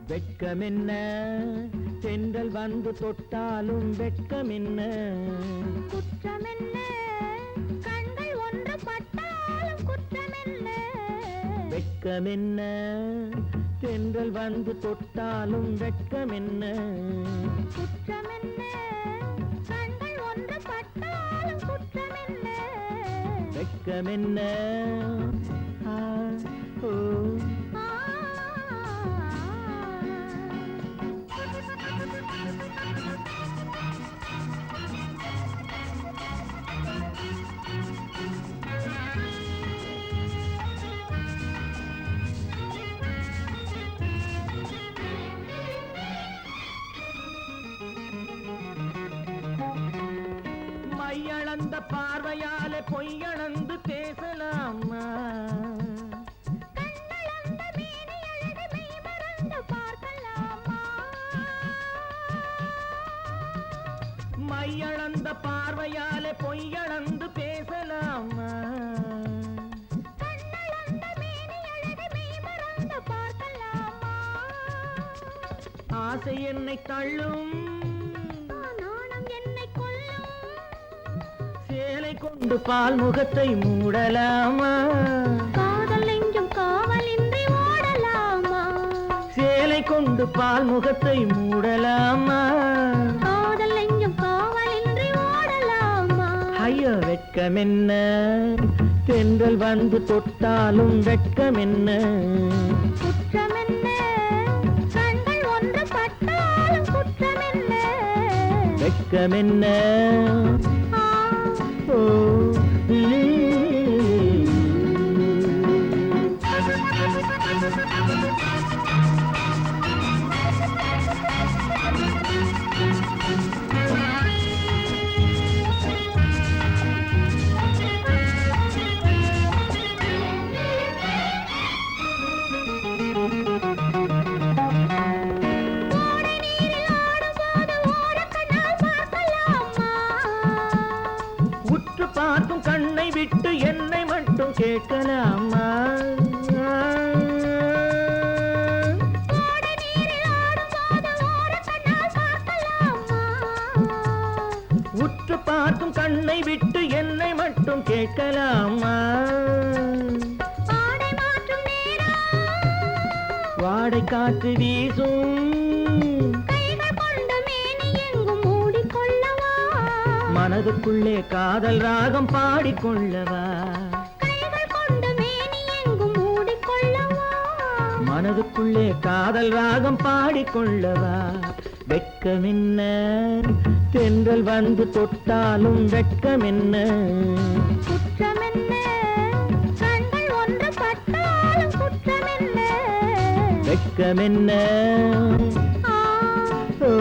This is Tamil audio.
வெட்கமென்ன தென்றல் வந்து தொட்டாலும் வெட்கமென்ன குற்றமென்ன கண்கள் ஒன்று பட்டாலும் குற்றமென்ன வெட்கமென்ன தென்றல் வந்து தொட்டாலும் வெட்கமென்ன குற்றமென்ன கண்கள் ஒன்று பட்டாலும் குற்றமென்ன வெட்கமென்ன ஓ மையளந்த பார்வையாலே பொய்யளந்து பேசலாமா கண்ணளந்த மேனி அழகு மெய் மறந்து பார்க்கலாமா மையளந்த பார்வையாலே பொய்யளந்து பேசலாமா கண்ணளந்த மேனி அழகு மெய் மறந்து பார்க்கலாமா ஆசை என்னை தள்ளும் சேலை கொண்டு பால் முகத்தை மூடலாமா காதல் நெஞ்சும் காவலின்றி ஓடலாமா சேலை கொண்டு பால் முகத்தை மூடலாமா காதல் நெஞ்சும் காவலின்றி ஓடலாமா ஐயோ வெட்கமென்ன தென்றல் வந்து தொட்டாலும் வெட்கமென்ன குற்றமென்ன கண்கள் ஒன்று பட்டாலும் குற்றமென்ன வெட்கமென்ன ஓ பார்க்கும் கண்ணை விட்டு என்னை மட்டும் கேட்கலாமா உற்று பார்க்கும் கண்ணை விட்டு என்னை மட்டும் கேட்கலாமா வாடை காற்று வீசும் மனதுக்குள்ளே காதல் ராகம் பாடிக்கொள்ளவா மனதுக்குள்ளே காதல் ராகம் பாடிக்கொள்ளவா வெட்கமென்ன தென்றல் வந்து தொட்டாலும் வெட்கமென்ன குற்றமென்ன கண்கள் ஒன்று பட்டாலும் குற்றமென்ன வெட்கமென்ன ஓ